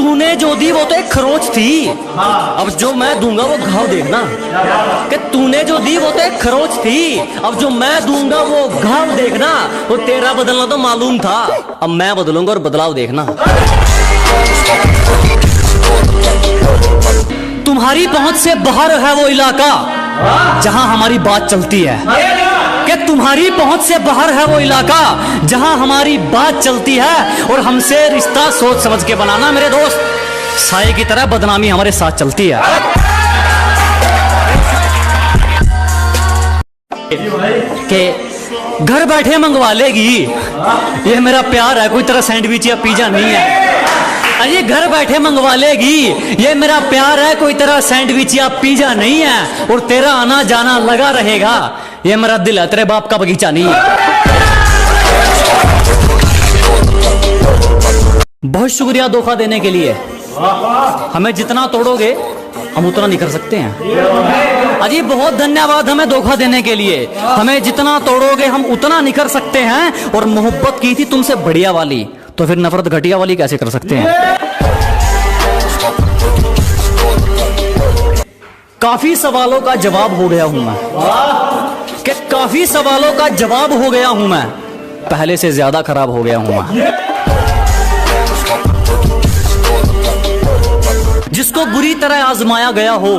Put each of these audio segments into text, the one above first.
तूने जो दी वो तो एक खरोच थी, अब जो मैं दूंगा वो घाव देखना। कि तूने जो दी वो तो एक खरोच थी, अब जो मैं दूंगा वो घाव देखना। वो तेरा बदलना तो मालूम था, अब मैं बदलूंगा और बदलाव देखना। तुम्हारी पहुंच से बाहर है वो इलाका जहां हमारी बात चलती है। कि तुम्हारी पहुंच से बाहर है वो इलाका जहां हमारी बात चलती है, और हमसे रिश्ता सोच समझ के बनाना मेरे दोस्त, साये की तरह बदनामी हमारे साथ चलती है। कि घर बैठे मंगवा लेगी, ये मेरा प्यार है, कोई तरह सैंडविच या पिज्जा नहीं है। अरे घर बैठे मंगवा लेगी, ये मेरा प्यार है, कोई तरह सैंडविच या पिज्जा नहीं है। और तेरा आना जाना लगा रहेगा, ये मेरा दिल है, तेरे बाप का बगीचा नहीं है। बहुत शुक्रिया धोखा देने के लिए। हमें जितना तोड़ोगे हम उतना नहीं कर सकते हैं। अजी बहुत धन्यवाद हमें धोखा देने के लिए। हमें जितना तोड़ोगे हम उतना नहीं कर सकते हैं। और मोहब्बत की थी तुमसे बढ़िया वाली, तो फिर नफरत घटिया वाली कैसे कर सकते हैं। काफी सवालों का जवाब हो गया हूं मैं, कि काफी सवालों का जवाब हो गया हूं मैं, पहले से ज्यादा खराब हो गया हूं मैं। जिसको बुरी तरह आजमाया गया हो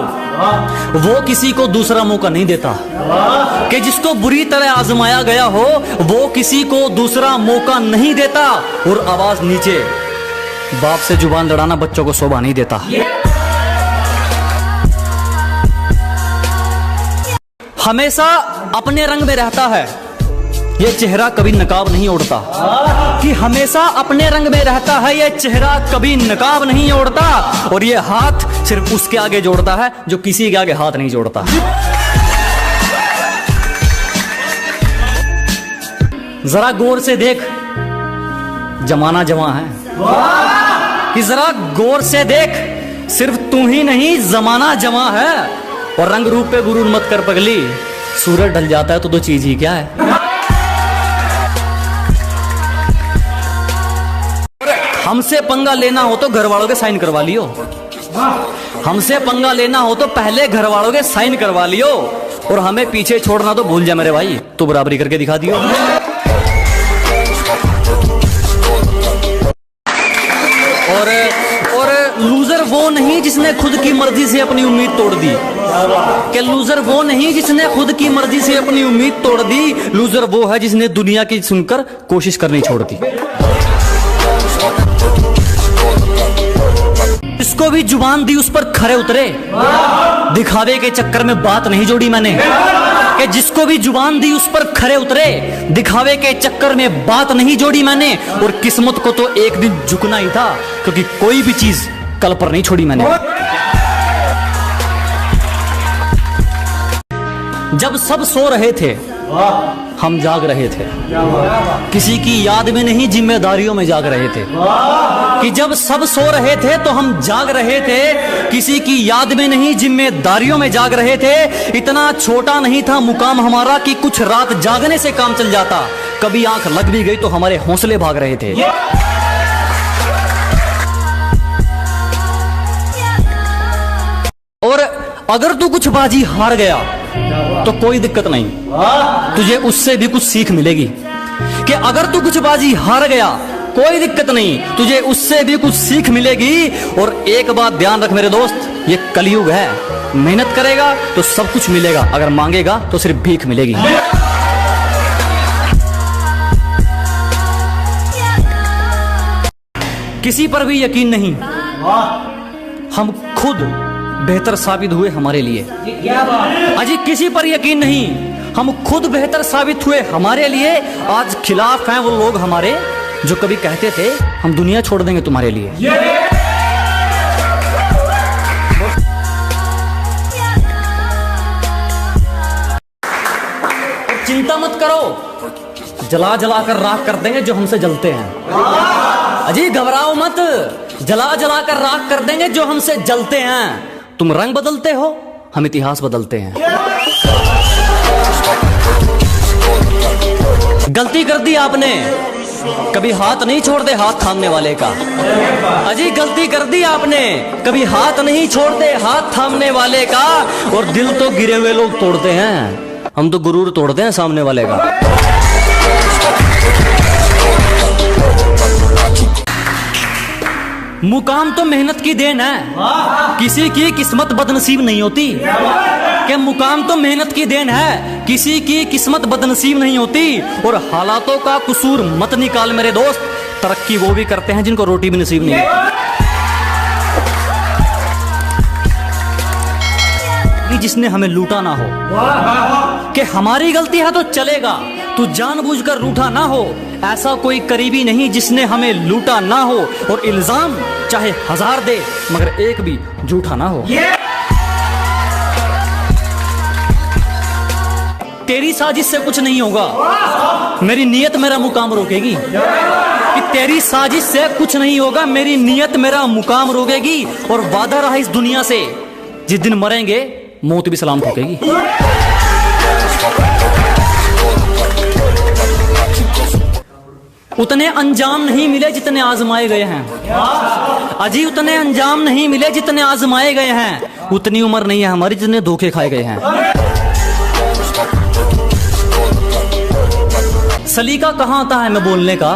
वो किसी को दूसरा मौका नहीं देता। कि जिसको बुरी तरह आजमाया गया हो वो किसी को दूसरा मौका नहीं देता। और आवाज नीचे, बाप से जुबान लड़ाना बच्चों को शोभा नहीं देता। हमेशा अपने रंग में रहता है ये चेहरा, कभी नकाब नहीं ओढ़ता। कि हमेशा अपने रंग में रहता है ये चेहरा, कभी नकाब नहीं ओढ़ता। और ये हाथ सिर्फ उसके आगे जोड़ता है जो किसी के आगे हाथ नहीं जोड़ता। जरा गौर से देख, जमाना जवां है। कि जरा गौर से देख, सिर्फ तू ही नहीं जमाना जवां है। और रंग रूप पे गुरूर मत कर पगली, सूरज ढल जाता है तो दो चीज ही क्या है। हमसे पंगा लेना हो तो घर वालों के साइन करवा लियो। हमसे पंगा लेना हो तो पहले घर वालों के साइन करवा लियो। और हमें पीछे छोड़ना तो भूल जा मेरे भाई, तू बराबरी करके दिखा दियो। और लूजर वो नहीं जिसने खुद की मर्जी से अपनी उम्मीद तोड़ दी। कि लूजर वो नहीं जिसने खुद की मर्जी से अपनी उम्मीद तोड़ दी। लूजर वो है जिसने दुनिया की सुनकर कोशिश करनी छोड़ दी। जिसको भी जुबान दी उस पर खरे उतरे, दिखावे के चक्कर में बात नहीं जोड़ी मैंने। कि जिसको भी जुबान दी उस पर खरे उतरे, दिखावे के चक्कर में बात नहीं जोड़ी मैंने। और किस्मत को तो एक दिन झुकना ही था, क्योंकि कोई भी चीज कल पर नहीं छोड़ी मैंने। जब सब सो रहे थे हम जाग रहे थे, किसी की याद में नहीं जिम्मेदारियों में जाग रहे थे। कि जब सब सो रहे थे तो हम जाग रहे थे, किसी की याद में नहीं जिम्मेदारियों में जाग रहे थे। इतना छोटा नहीं था मुकाम हमारा कि कुछ रात जागने से काम चल जाता। कभी आंख लग भी गई तो हमारे हौसले भाग रहे थे। और अगर तू कुछ बाजी हार गया तो कोई दिक्कत नहीं, तुझे उससे भी कुछ सीख मिलेगी। कि अगर तू कुछ बाजी हार गया कोई दिक्कत नहीं, तुझे उससे भी कुछ सीख मिलेगी। और एक बात ध्यान रख मेरे दोस्त, ये कलयुग है, मेहनत करेगा तो सब कुछ मिलेगा, अगर मांगेगा तो सिर्फ भीख मिलेगी। किसी पर भी यकीन नहीं, हम खुद बेहतर साबित हुए हमारे लिए। अजी किसी पर यकीन नहीं, हम खुद बेहतर साबित हुए हमारे लिए। आज खिलाफ हैं वो लोग हमारे जो कभी कहते थे हम दुनिया छोड़ देंगे तुम्हारे लिए। चिंता मत करो, जला जला कर राख कर देंगे जो हमसे जलते हैं। अजी घबराओ मत, जला जला कर राख कर देंगे जो हमसे जलते हैं। तुम रंग बदलते हो, हम इतिहास बदलते हैं। गलती कर दी आपने, कभी हाथ नहीं छोड़ते हाथ थामने वाले का। अजी गलती कर दी आपने, कभी हाथ नहीं छोड़ते हाथ थामने वाले का। और दिल तो गिरे हुए लोग तोड़ते हैं, हम तो गुरूर तोड़ते हैं सामने वाले का। मुकाम तो मेहनत की देन है, किसी की किस्मत बदनसीब नहीं होती। कि मुकाम तो मेहनत की देन है, किसी की किस्मत बदनसीब नहीं होती। और हालातों का कसूर मत निकाल मेरे दोस्त, तरक्की वो भी करते हैं जिनको रोटी भी नसीब नहीं होती। जिसने हमें लूटा ना हो, कि हमारी गलती है तो चलेगा, तू जानबूझकर रूठा ना हो। ऐसा कोई करीबी नहीं जिसने हमें लूटा ना हो। और इल्जाम चाहे 1000 दे मगर एक भी झूठा ना हो। तेरी साजिश से कुछ नहीं होगा, मेरी नियत मेरा मुकाम रोकेगी। कि तेरी साजिश से कुछ नहीं होगा, मेरी नियत मेरा मुकाम रोकेगी। और वादा रहा इस दुनिया से, जिस दिन मरेंगे मौत भी सलाम ठोकेगी। उतने अंजाम नहीं मिले जितने आजमाए गए हैं। अजी उतने अंजाम नहीं मिले जितने आजमाए गए हैं। उतनी उम्र नहीं है हमारी जितने धोखे खाए गए हैं। सलीका कहाँ आता है मैं बोलने का,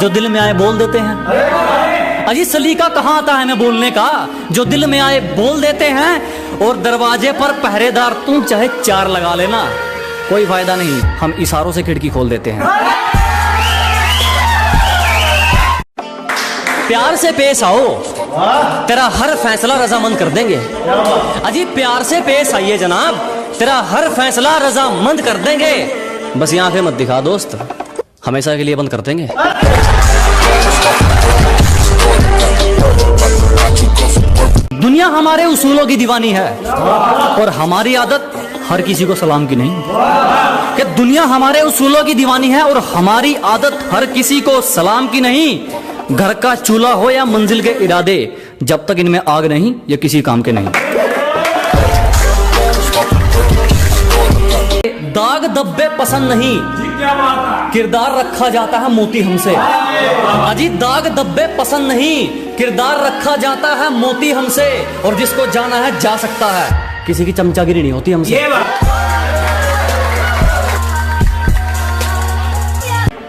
जो दिल में आए बोल देते हैं। अजी सलीका कहाँ आता है मैं बोलने का, जो दिल में आए बोल देते हैं। और दरवाजे पर पहरेदार तुम चाहे 4 लगा लेना, कोई फायदा नहीं, हम इशारों से खिड़की खोल देते हैं। प्यार से पेश आओ, तेरा हर फैसला रजामंद कर देंगे। अजी प्यार से पेश आइए जनाब, तेरा हर फैसला रजामंद कर देंगे। बस ये आंखें मत दिखा दोस्त, हमेशा के लिए बंद कर देंगे। दुनिया हमारे उसूलों की दीवानी है, और हमारी आदत हर किसी को सलाम की नहीं। कि दुनिया हमारे उसूलों की दीवानी है और हमारी आदत हर किसी को सलाम की नहीं। घर का चूल्हा हो या मंजिल के इरादे, जब तक इनमें आग नहीं ये किसी काम के नहीं। दाग धब्बे पसंद नहीं, किरदार रखा जाता है मोती हमसे। अजी दाग धब्बे पसंद नहीं, किरदार रखा जाता है मोती हमसे। और जिसको जाना है जा सकता है, किसी की चमचागिरी नहीं होती हमसे।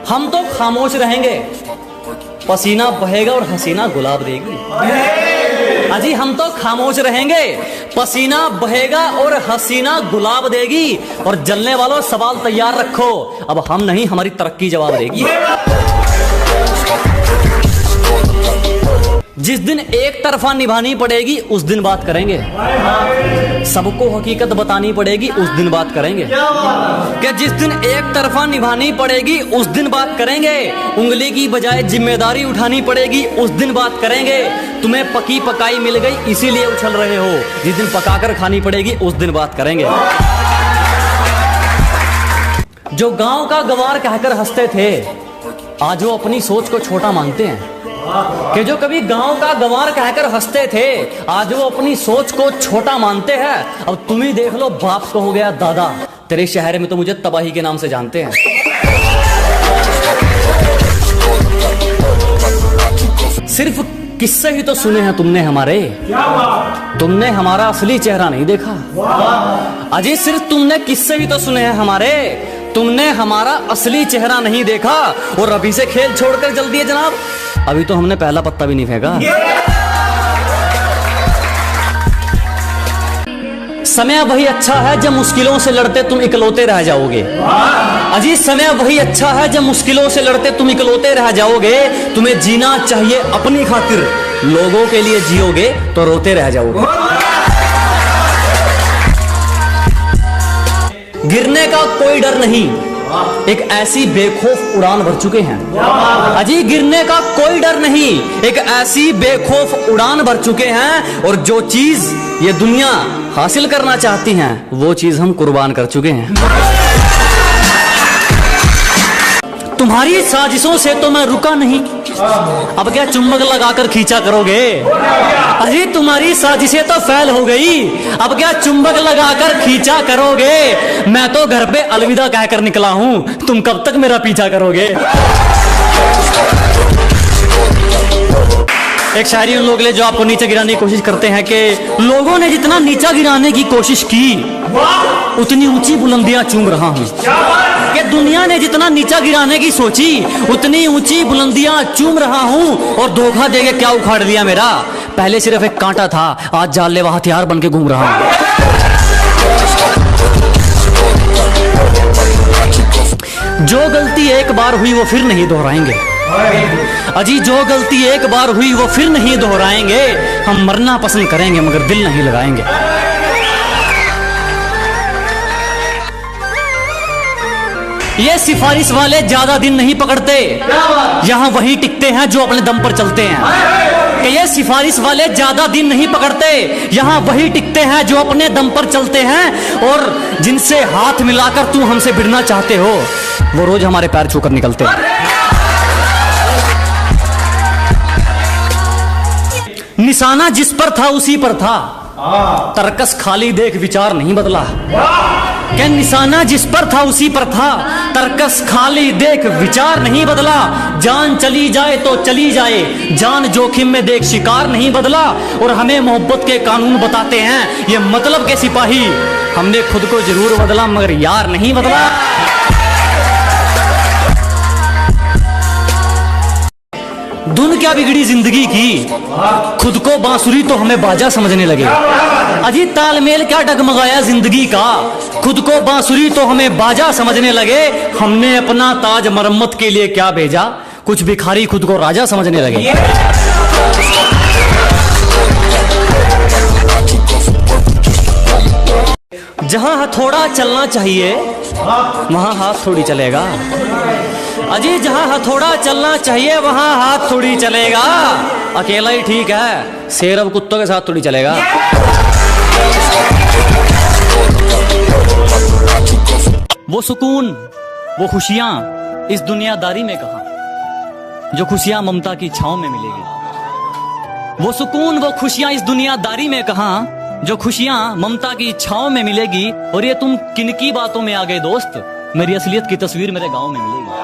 हम तो खामोश रहेंगे, पसीना बहेगा और हसीना गुलाब देगी। अजी हम तो खामोश रहेंगे, पसीना बहेगा और हसीना गुलाब देगी। और जलने वालों सवाल तैयार रखो, अब हम नहीं हमारी तरक्की जवाब देगी। जिस दिन एक तरफा निभानी पड़ेगी उस दिन बात करेंगे, सबको हकीकत बतानी पड़ेगी उस दिन बात करेंगे। कि जिस दिन एक तरफा निभानी पड़ेगी उस दिन बात करेंगे, उंगली की बजाय जिम्मेदारी उठानी पड़ेगी उस दिन बात करेंगे। तुम्हें पकी पकाई मिल गई इसीलिए उछल रहे हो, जिस दिन पकाकर खानी पड़ेगी उस दिन बात करेंगे। जो गांव का गवार कहकर हंसते थे, आज वो अपनी सोच को छोटा मानते हैं। कि जो कभी गांव का गंवार कहकर हंसते थे, आज वो अपनी सोच को छोटा मानते हैं। अब तुम ही देख लो, बाप को हो गया दादा, तेरे शहर में तो मुझे तबाही के नाम से जानते हैं। सिर्फ किस्से ही तो सुने हैं तुमने हमारे, तुमने हमारा असली चेहरा नहीं देखा। अजी सिर्फ तुमने किस्से ही तो सुने हैं हमारे, तुमने हमारा असली चेहरा नहीं देखा। और अभी से खेल छोड़कर जल्दी है जनाब, अभी तो हमने पहला पत्ता भी नहीं फेंका। समय वही अच्छा है जब मुश्किलों से लड़ते तुम इकलौते रह जाओगे। अजी समय वही अच्छा है जब मुश्किलों से लड़ते तुम इकलौते रह जाओगे। तुम्हें जीना चाहिए अपनी खातिर, लोगों के लिए जियोगे तो रोते रह जाओगे। गिरने का कोई डर नहीं, एक ऐसी बेखौफ उड़ान भर चुके हैं। अजी गिरने का कोई डर नहीं, एक ऐसी बेखौफ उड़ान भर चुके हैं। और जो चीज ये दुनिया हासिल करना चाहती हैं, वो चीज हम कुर्बान कर चुके हैं। तुम्हारी साजिशों से तो मैं रुका नहीं, अब क्या चुंबक लगाकर खींचा करोगे। अजी तुम्हारी साजिशें तो फैल हो गई, अब क्या चुंबक लगाकर खींचा करोगे। मैं तो घर पे अलविदा कहकर निकला हूं, तुम कब तक मेरा पीछा करोगे। एक शायरी उन लोग ले जो आपको नीचे गिराने की कोशिश करते हैं कि लोगों ने जितना नीचा गिराने की कोशिश की उतनी ऊंची बुलंदियां चूम रहा हूं। कि दुनिया ने जितना नीचा गिराने की सोची उतनी ऊंची बुलंदियां चूम रहा हूं। और धोखा देके क्या उखाड़ लिया मेरा, पहले सिर्फ एक कांटा था, आज जानलेवा हथियार बन के घूम रहा हूं। जो गलती एक बार हुई वो फिर नहीं दोहराएंगे। अजी जो गलती एक बार हुई वो फिर नहीं दोहराएंगे। हम मरना पसंद करेंगे मगर दिल नहीं लगाएंगे। ये सिफारिश वाले ज्यादा दिन नहीं पकड़ते, यहां वही टिकते हैं जो अपने दम पर चलते हैं। कि ये सिफारिश वाले ज्यादा दिन नहीं पकड़ते, यहां वही टिकते हैं जो अपने दम पर चलते हैं। और जिनसे हाथ मिलाकर तुम हमसे भिड़ना चाहते हो वो रोज हमारे पैर छूकर निकलते हैं। निशाना जिस पर था उसी पर था, तरकस खाली देख विचार नहीं बदला। क्या निशाना जिस पर था उसी पर था, तरकस खाली देख विचार नहीं बदला। जान चली जाए तो चली जाए, जान जोखिम में देख शिकार नहीं बदला। और हमें मोहब्बत के कानून बताते हैं ये मतलब के सिपाही, हमने खुद को जरूर बदला मगर यार नहीं बदला। धुन क्या बिगड़ी जिंदगी की, खुद को बांसुरी तो हमें बाजा समझने लगे। अजी तालमेल क्या डगमगाया जिंदगी का, खुद को बांसुरी तो हमें बाजा समझने लगे। हमने अपना ताज मरम्मत के लिए क्या भेजा, कुछ भिखारी खुद को राजा समझने लगे। जहां हथौड़ा चलना चाहिए वहां हाथ थोड़ी चलेगा। अजी जहां हथौड़ा चलना चाहिए वहां हाथ थोड़ी चलेगा। अकेला ही ठीक है, शेर अब कुत्तों के साथ थोड़ी चलेगा। वो सुकून वो खुशियां इस दुनियादारी में कहां, जो खुशियां ममता की छांव में मिलेगी। वो सुकून वो खुशियां इस दुनियादारी में कहां, जो खुशियां ममता की छांव में मिलेगी। और ये तुम किनकी बातों में आ गए दोस्त, मेरी असलियत की तस्वीर मेरे गांव में मिलेगी।